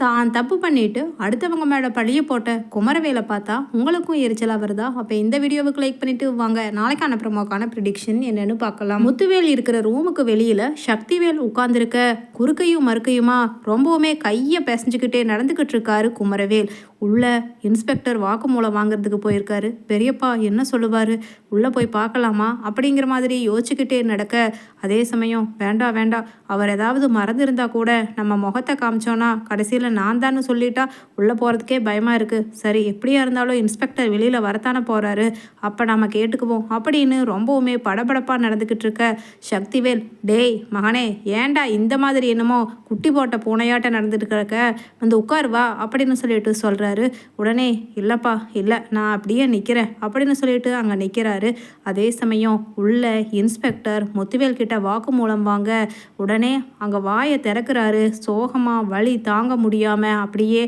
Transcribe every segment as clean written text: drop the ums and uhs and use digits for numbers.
தான் தப்பு பண்ணிட்டு அடுத்தவங்க மேலே பழிய போட்ட குமரவேலை பார்த்தா உங்களுக்கும் எரிச்சலாக வருதா? அப்போ இந்த வீடியோவுக்கு லைக் பண்ணிட்டு வாங்க நாளைக்கான ப்ரோமோக்கான ப்ரிடிக்ஷன் என்னன்னு பார்க்கலாம். முத்துவேல் இருக்கிற ரூமுக்கு வெளியில் சக்திவேல் உட்கார்ந்துருக்க குறுக்கையும் மறுக்கையுமா ரொம்பவுமே கையை பிசைஞ்சுக்கிட்டே நடந்துக்கிட்டு இருக்காரு குமரவேல். உள்ள இன்ஸ்பெக்டர் வாக்குமூலம் வாங்குறதுக்கு போயிருக்காரு. பெரியப்பா என்ன சொல்லுவார், உள்ளே போய் பார்க்கலாமா அப்படிங்கிற மாதிரி யோசிச்சுக்கிட்டே நடக்க, அதே சமயம் வேண்டாம் வேண்டாம், அவர் ஏதாவது மறந்துருந்தா கூட நம்ம முகத்தை காமிச்சோன்னா கடைசியில் நான் தான்னு சொல்லிட்டா உள்ளே போகிறதுக்கே பயமாக இருக்குது. சரி, எப்படியா இருந்தாலும் இன்ஸ்பெக்டர் வெளியில் வரத்தானே போகிறாரு, அப்போ நம்ம கேட்டுக்குவோம் அப்படின்னு ரொம்பவுமே படபடப்பாக நடந்துக்கிட்டு இருக்க சக்திவேல், டேய் மகனே, ஏன்டா இந்த மாதிரி என்னமோ குட்டி போட்ட பூனையாட்ட நடந்துட்டு இருக்க, வந்து உட்காருவா அப்படின்னு சொல்லிட்டு சொல்கிறாரு. உடனே இல்லைப்பா இல்லை, நான் அப்படியே நிற்கிறேன் அப்படின்னு சொல்லிட்டு அங்கே நிற்கிறாரு. அதே சமயம் உள்ள இன்ஸ்பெக்டர் முத்துவேல் கிட்ட வாக்குமூலம் வாங்க உடனே அங்கே வாயை திறக்கிறாரு. சோகமாக வலி தாங்க முடியாமல் அப்படியே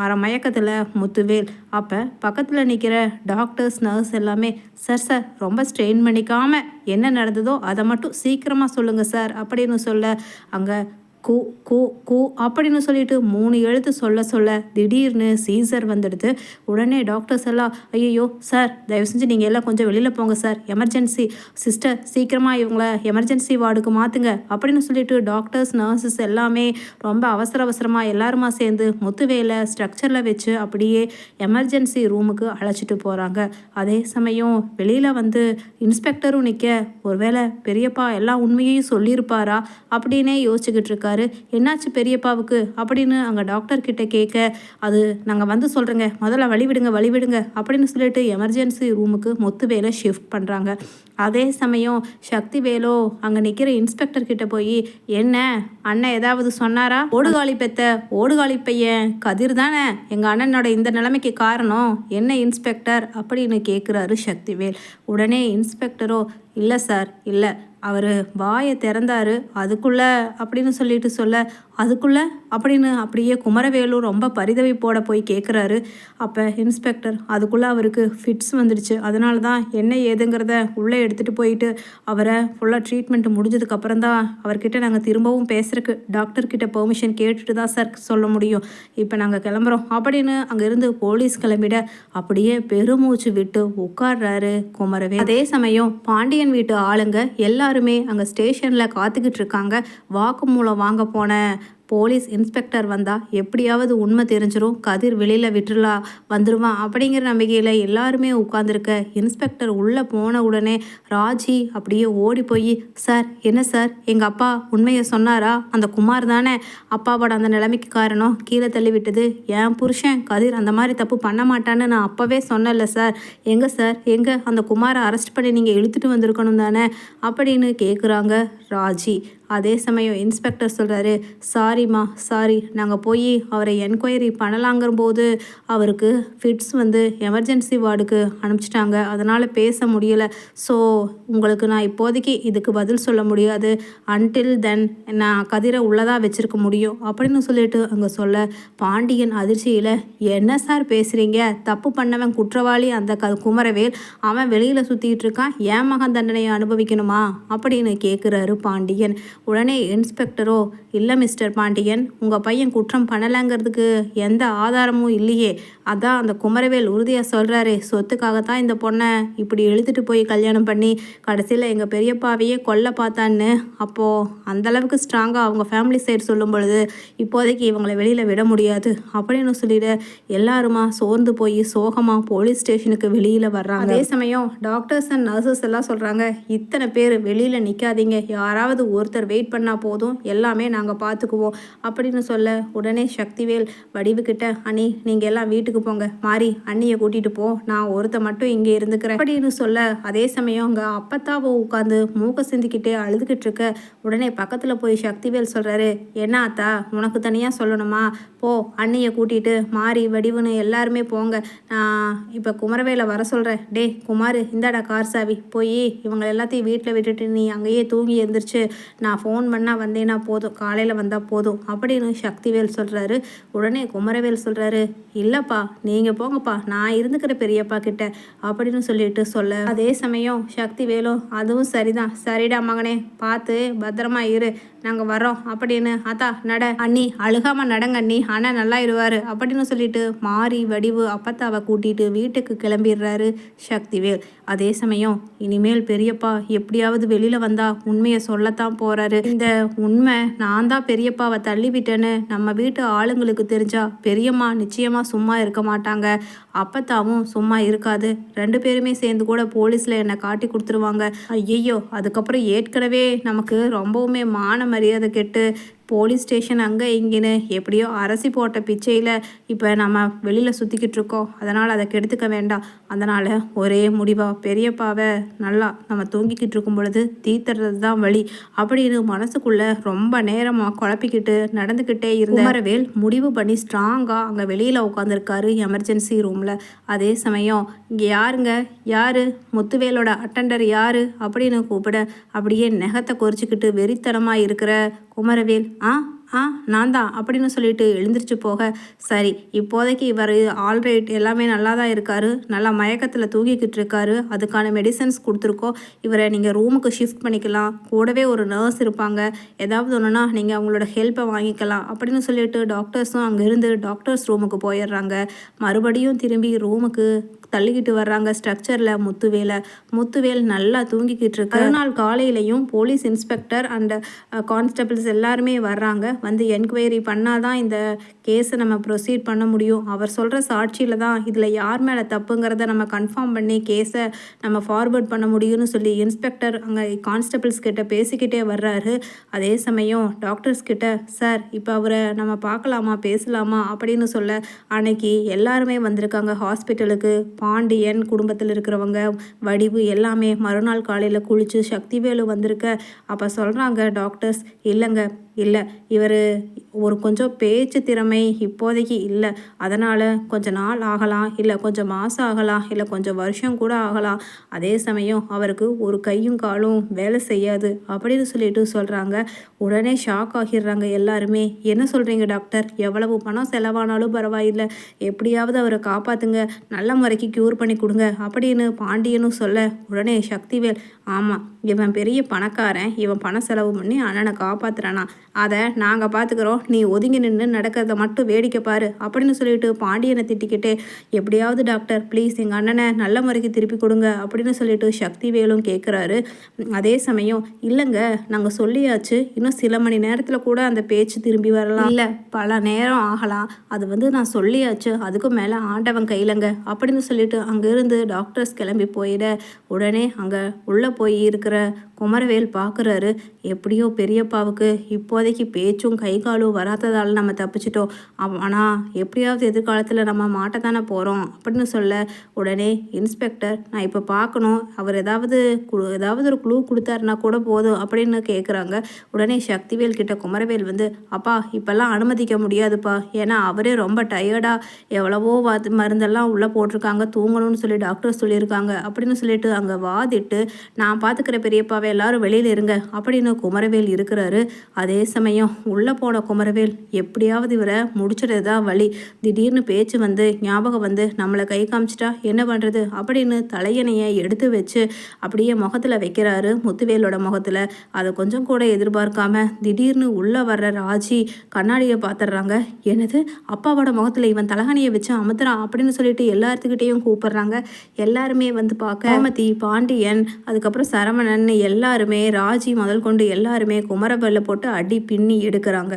அரை மயக்கத்தில் முத்துவேல். அப்போ பக்கத்தில் நிற்கிற டாக்டர்ஸ் நர்ஸ் எல்லாமே, சார் ரொம்ப ஸ்ட்ரெயின் பண்ணிக்காமல் என்ன நடந்ததோ அதை மட்டும் சீக்கிரமாக சொல்லுங்கள் சார் அப்படின்னு சொல்ல, அங்கே கூ கூ கூ அப்படின்னு சொல்லிட்டு 3 எழுத்து சொல்ல திடீர்னு சீசர் வந்துடுது. உடனே டாக்டர்ஸ் எல்லாம், ஐயோ சார் தயவு செஞ்சு நீங்கள் எல்லாம் கொஞ்சம் வெளியில் போங்க சார், எமர்ஜென்சி, சிஸ்டர் சீக்கிரமாக இவங்கள எமர்ஜென்சி வார்டுக்கு மாற்றுங்க அப்படின்னு சொல்லிட்டு டாக்டர்ஸ் நர்சஸ் எல்லாமே ரொம்ப அவசரமாக எல்லாருமா சேர்ந்து முத்துவேலை ஸ்ட்ரக்சரில் வச்சு அப்படியே எமர்ஜென்சி ரூமுக்கு அழைச்சிட்டு போகிறாங்க. அதே சமயம் வெளியில் வந்து இன்ஸ்பெக்டரும் நிற்க, ஒருவேளை பெரியப்பா எல்லா உண்மையையும் சொல்லியிருப்பாரா அப்படின்னே யோசிச்சுக்கிட்டு இருக்காரு. என்னாச்சு பெரியப்பாவுக்கு அப்படின்னு அங்கே டாக்டர் கிட்ட கேட்க, அது நாங்கள் வந்து சொல்கிறேங்க, முதல்ல வழிவிடுங்க அப்படின்னு சொல்லிட்டு எமர்ஜென்சி ரூமுக்கு முத்துவேலை ஷிஃப்ட் பண்ணுறாங்க. அதே சமயம் சக்திவேலோ அங்கே நிற்கிற இன்ஸ்பெக்டர் கிட்ட போய், என்ன அண்ணன் ஏதாவது சொன்னாரா? ஓடுகாலி பையன் கதிர் தானே எங்கள் அண்ணனோட இந்த நிலைமைக்கு காரணம், என்ன இன்ஸ்பெக்டர் அப்படின்னு கேட்குறாரு சக்திவேல். உடனே இன்ஸ்பெக்டரோ, இல்லை சார் இல்லை, அவர் வாயை திறந்தாரு அதுக்குள்ளே அப்படின்னு சொல்லிட்டு சொல்ல, அதுக்குள்ளே அப்படின்னு அப்படியே குமரவேலும் ரொம்ப பரிதவிப்போட போய் கேட்குறாரு. அப்போ இன்ஸ்பெக்டர், அதுக்குள்ளே அவருக்கு ஃபிட்ஸ் வந்துடுச்சு, அதனால தான் என்ன ஏதுங்கிறத உள்ளே எடுத்துகிட்டு போயிட்டு அவரை ஃபுல்லாக ட்ரீட்மெண்ட் முடிஞ்சதுக்கப்புறம் தான் அவர்கிட்ட நாங்கள் திரும்பவும் பேசுகிறக்கு டாக்டர்கிட்ட பெர்மிஷன் கேட்டுட்டு தான் சார் சொல்ல முடியும். இப்போ நாங்கள் கிளம்புறோம் அப்படின்னு அங்கேருந்து போலீஸ் கிளம்பிட அப்படியே பெருமூச்சு விட்டு உட்கார்றாரு குமரவேல். அதே சமயம் பாண்டியன் வீட்டு ஆளுங்க எல்லாருமே அங்கே ஸ்டேஷனில் காத்துக்கிட்டு இருக்காங்க. வாக்குமூலம் வாங்க போன போலீஸ் இன்ஸ்பெக்டர் வந்தால் எப்படியாவது உண்மை தெரிஞ்சிடும், கதிர் வெளியில் வந்துடுவான் அப்படிங்கிற நம்பிக்கையில் எல்லாருமே உட்காந்துருக்க, இன்ஸ்பெக்டர் உள்ளே போன உடனே ராஜி அப்படியே ஓடி போய், சார் என்ன சார், எங்கள் அப்பா உண்மையை சொன்னாரா? அந்த குமார் தானே அப்பாவோட அந்த நிலைமைக்கு காரணம், கீழே தள்ளி விட்டது என் புருஷன் கதிர், அந்த மாதிரி தப்பு பண்ண மாட்டான்னு நான் அப்போவே சொன்னல சார், எங்கே அந்த குமாரை அரெஸ்ட் பண்ணி நீங்கள் இழுத்துட்டு வந்திருக்கணும் தானே அப்படின்னு கேட்குறாங்க ராஜி. அதே சமயம் இன்ஸ்பெக்டர் சொல்கிறாரு, சாரிம்மா சாரி, நாங்கள் போய் அவரை என்கொயரி பண்ணலாங்கிற போது அவருக்கு ஃபிட்ஸ் வந்து எமர்ஜென்சி வார்டுக்கு அனுப்பிச்சிட்டாங்க, அதனால் பேச முடியலை. ஸோ உங்களுக்கு நான் இப்போதைக்கு இதுக்கு பதில் சொல்ல முடியாது, அன்டில் தென் நான் கதிரை உள்ளதாக வச்சுருக்க முடியும் அப்படின்னு சொல்லிட்டு அங்கே சொல்ல, பாண்டியன் அதிர்ச்சியில், என்ன சார் பேசுகிறீங்க, தப்பு பண்ணவன் குற்றவாளி அந்த குமரவேல், அவன் வெளியில் சுற்றிட்டு இருக்கான், ஏன் மகன் தண்டனையை அனுபவிக்கணுமா அப்படின்னு கேட்குறாரு பாண்டியன். உடனே இன்ஸ்பெக்டரோ, இல்லை மிஸ்டர் பாண்டியன், உங்கள் பையன் குற்றம் பண்ணலைங்கிறதுக்கு எந்த ஆதாரமும் இல்லையே, அதான் அந்த குமரவேல் உறுதியாக சொல்கிறாரே, சொத்துக்காகத்தான் இந்த பொண்ணை இப்படி இழுத்துட்டு போய் கல்யாணம் பண்ணி கடைசியில் எங்கள் பெரியப்பாவையே கொல்ல பார்த்தான்னு. அப்போது அந்தளவுக்கு ஸ்ட்ராங்காக அவங்க ஃபேமிலி சைடு சொல்லும் பொழுது இப்போதைக்கு இவங்களை வெளியில் விட முடியாது அப்படின்னு சொல்லிட்டு எல்லாருமா சோர்ந்து போய் சோகமாக போலீஸ் ஸ்டேஷனுக்கு வெளியில் வர்றாங்க. அதே சமயம் டாக்டர்ஸ் அண்ட் நர்சஸ் எல்லாம் சொல்கிறாங்க, இத்தனை பேர் வெளியில் நிற்காதீங்க, யாராவது ஒருத்தர் வெயிட் பண்ணால் போதும், எல்லாமே நாங்கள் பார்த்துக்குவோம் அப்படின்னு சொல்ல, உடனே சக்திவேல் வடிவுக்கிட்ட, அண்ணி நீங்கள் எல்லாம் வீட்டுக்கு போங்க, மாறி அண்ணியை கூட்டிகிட்டு போ, நான் ஒருத்த மட்டும் இங்கே இருந்துக்கிறேன் அப்படின்னு சொல்ல, அதே சமயம் அங்கே அப்பத்தாவோ உட்காந்து மூக்க சிந்திக்கிட்டே அழுதுகிட்டு இருக்க, உடனே பக்கத்தில் போய் சக்திவேல் சொல்கிறாரு, என்ன அத்தா உனக்கு தனியாக சொல்லணுமா, போ அண்ணியை கூட்டிகிட்டு மாறி வடிவுன்னு எல்லாருமே போங்க, நான் இப்போ குமரவேலை வர சொல்கிறேன், டே குமார் இந்தாடா கார் சாவி, போய் இவங்க எல்லாத்தையும் வீட்டில் விட்டுட்டு நீ அங்கேயே தூங்கி எழுந்திரிச்சு நான் ஃபோன் பண்ணால் வந்தேன்னா போதும், காலையில் வந்தால் போதும் அப்படின்னு சக்திவேல் சொல்கிறாரு. உடனே குமரவேல் சொல்கிறாரு, இல்லைப்பா நீங்கள் போங்கப்பா, நான் இருந்துக்கிற பெரியப்பா கிட்ட அப்படின்னு சொல்லிட்டு சொல்ல, அதே சமயம் சக்திவேலும் அதுவும் சரிதான், சரிடா மகனே பார்த்து பத்திரமா இரு, நாங்கள் வரோம் அப்படின்னு, அத்தா நட அண்ணி, அழுகாமல் நடங்க அண்ணி, அண்ணன் நல்லா இருவார் அப்படின்னு சொல்லிட்டு மாறி வடிவு அப்பத்தாவை கூட்டிகிட்டு வீட்டுக்கு கிளம்பிடுறாரு சக்திவேல். அதே சமயம் இனிமேல் பெரியப்பா எப்படியாவது வெளியில் வந்தால் உண்மையை சொல்லத்தான் போகிறாரு. இந்த உண்மை நான் தான் பெரியப்பாவை தள்ளிவிட்டேன்னு நம்ம வீட்டு ஆளுங்களுக்கு தெரிஞ்சா பெரியம்மா நிச்சயமாக சும்மா இருக்க மாட்டாங்க, அப்பத்தாவும் சும்மா இருக்காது, 2 பேருமே சேர்ந்து கூட போலீஸில் என்னை காட்டி கொடுத்துருவாங்க. ஐயையோ, அதுக்கப்புறம் ஏற்கனவே நமக்கு ரொம்பவுமே மான மரியாதை கெட்டு போலீஸ் ஸ்டேஷன் அங்கே இங்கேன்னு எப்படியோ அரசி போட்ட பிச்சையில் இப்போ நம்ம வெளியில் சுற்றிக்கிட்டு இருக்கோம். அதனால் அதை கெடுத்துக்க வேண்டாம். அதனால் ஒரே முடிவாக பெரியப்பாவை நல்லா நம்ம தூங்கிக்கிட்டு இருக்கும் பொழுது தீத்துறது தான் வழி அப்படின்னு மனசுக்குள்ளே ரொம்ப நேரமாக குழப்பிக்கிட்டு நடந்துக்கிட்டே இருந்த குமரவேல் முடிவு பண்ணி ஸ்ட்ராங்காக அங்கே வெளியில் உட்காந்துருக்காரு எமர்ஜென்சி ரூமில். அதே சமயம் இங்கே யாருங்க, யார், முத்துவேலோட அட்டெண்டர் யார் அப்படின்னு கூப்பிட அப்படியே நெகத்தை கொறிச்சிக்கிட்டு வெறித்தனமாக இருக்கிற குமரவேல், நான் தான் அப்படின்னு சொல்லிட்டு எழுந்திரிச்சு போக, சரி இப்போதைக்கு இவர் ஆல்ரைட், எல்லாமே நல்லா தான் இருக்காரு, நல்லா மயக்கத்தில் தூங்கிக்கிட்டு இருக்காரு, அதுக்கான மெடிசன்ஸ் கொடுத்துருக்கோம், இவரை நீங்கள் ரூமுக்கு ஷிஃப்ட் பண்ணிக்கலாம், கூடவே ஒரு நர்ஸ் இருப்பாங்க, ஏதாவது ஒன்றுனா நீங்கள் அவங்களோட ஹெல்ப்பை வாங்கிக்கலாம் அப்படின்னு சொல்லிட்டு டாக்டர்ஸும் அங்கேருந்து டாக்டர்ஸ் ரூமுக்கு போயிடுறாங்க. மறுபடியும் திரும்பி ரூமுக்கு தள்ளிக்கிட்டு வர்றாங்க ஸ்ட்ரக்சரில் முத்துவேல் நல்லா தூங்கிக்கிட்டு இருக்கு. மறுநாள் காலையிலையும் போலீஸ் இன்ஸ்பெக்டர் அண்ட் கான்ஸ்டபிள்ஸ் எல்லாருமே வர்றாங்க. வந்து என்கொயரி பண்ணாதான் இந்த கேஸை நம்ம ப்ரொசீட் பண்ண முடியும், அவர் சொல்கிற சாட்சியில் தான் இதில் யார் மேலே தப்புங்கிறத நம்ம கன்ஃபார்ம் பண்ணி கேஸை நம்ம ஃபார்வர்ட் பண்ண முடியும்னு சொல்லி இன்ஸ்பெக்டர் அங்கே கான்ஸ்டபிள்ஸ் கிட்ட பேசிக்கிட்டே வர்றாரு. அதே சமயம் டாக்டர்ஸ் கிட்ட, சார் இப்போ அவரை நம்ம பார்க்கலாமா, பேசலாமா அப்படின்னு சொல்ல, அன்னைக்கு எல்லாருமே வந்திருக்காங்க ஹாஸ்பிட்டலுக்கு. பாண்டியன் குடும்பத்தில் இருக்கிறவங்க, வடிவு எல்லாமே மறுநாள் காலையில் குளித்து சக்திவேலு வந்திருக்க. அப்போ சொல்கிறாங்க டாக்டர்ஸ், இல்லை இவர் ஒரு கொஞ்சம் பேச்சு திறமை இப்போதைக்கு இல்லை, அதனால் கொஞ்சம் நாள் ஆகலாம், இல்லை கொஞ்சம் மாதம் ஆகலாம், இல்லை கொஞ்சம் வருஷம் கூட ஆகலாம், அதே சமயம் அவருக்கு ஒரு கையும் காலும் வேலை செய்யாது அப்படின்னு சொல்லிட்டு சொல்கிறாங்க. உடனே ஷாக் ஆகிடுறாங்க எல்லாருமே. என்ன சொல்கிறீங்க டாக்டர், எவ்வளவு பணம் செலவானாலும் பரவாயில்லை, எப்படியாவது அவரை காப்பாற்றுங்க, நல்ல முறைக்கு க்யூர் பண்ணி கொடுங்க அப்படின்னு பாண்டியனும் சொல்ல, உடனே சக்திவேல், ஆமாம் இவன் பெரிய பணக்காரன், இவன் பணம் செலவு பண்ணி அண்ணனை காப்பாற்றுறானா, அதை நாங்கள் பார்த்துக்கிறோம், நீ ஒதுங்கி நின்று நடக்கிறத மட்டும் வேடிக்கை பாரு அப்படின்னு சொல்லிட்டு பாண்டியனை திட்டிக்கிட்டே, எப்படியாவது டாக்டர் ப்ளீஸ் எங்கள் அண்ணனை நல்ல முறைக்கு திருப்பி கொடுங்க அப்படின்னு சொல்லிட்டு சக்திவேலும் கேட்குறாரு. அதே சமயம், இல்லைங்க நாங்கள் சொல்லியாச்சு, இன்னும் சில மணி நேரத்தில் கூட அந்த பேச்சு திரும்பி வரலாம், இல்லை பல நேரம் ஆகலாம், அது நான் சொல்லியாச்சு, அதுக்கும் மேலே ஆண்டவன் கையிலங்க அப்படின்னு சொல்லிட்டு அங்கேருந்து டாக்டர்ஸ் கிளம்பி போயிட, உடனே அங்கே உள்ளே போய் இருக்கிற குமரவேல் பார்க்குறாரு. எப்படியோ பெரியப்பாவுக்கு இப்போதைக்கு பேச்சும் கை காலும் வராததால் நம்ம தப்பிச்சிட்டோம், ஆனால் எப்படியாவது எதிர்காலத்தில் நம்ம மாட்டத்தானே போகிறோம் அப்படின்னு சொல்ல, உடனே இன்ஸ்பெக்டர், நான் இப்போ பார்க்கணும், அவர் ஏதாவது ஒரு க்ளூ கொடுத்தாருனா கூட போதும் அப்படின்னு கேட்குறாங்க. உடனே சக்திவேல் கிட்ட குமரவேல் வந்து, அப்பா இப்போல்லாம் அனுமதிக்க முடியாதுப்பா, ஏன்னா அவரே ரொம்ப டயர்டாக எவ்வளவோ மருந்தெல்லாம் உள்ளே போட்டிருக்காங்க, தூங்கணும்னு சொல்லி டாக்டர் சொல்லியிருக்காங்க அப்படின்னு சொல்லிட்டு அங்கே வாதிட்டு, நான் பார்த்துக்கிற பெரியப்பாவை எல்லாரும் வெளியில் இருங்க அப்படின்னு குமரவேல் இருக்கிறாரு. அதே சமயம் உள்ளே போன குமரவேல் எப்படியாவது இவரை முடிச்சுறது தான் வழி, திடீர்னு பேச்சு வந்து ஞாபகம் வந்து நம்மளை கை காமிச்சிட்டா என்ன பண்ணுறது அப்படின்னு தலையணையை எடுத்து வச்சு அப்படியே முகத்தில் வைக்கிறாரு முத்துவேலோட முகத்தில். அதை கொஞ்சம் கூட எதிர்பார்க்காம திடீர்னு உள்ளே வர்ற ராஜி கண்ணாடியை பார்த்துடுறாங்க. என்னது, அப்பாவோட முகத்தில் இவன் தலகணியை வச்சு அமுத்துறான் அப்படின்னு சொல்லிட்டு எல்லாத்துக்கிட்டேயும் கூப்பிடுறாங்க. எல்லாருமே வந்து பார்க்க கோமதி, பாண்டியன், அதுக்கப்புறம் சரவணன் எல்லாருமே, ராஜி முதல் கொண்டு எல்லாருமே குமரவேலை போட்டு அடி பின்னி எடுக்கிறாங்க.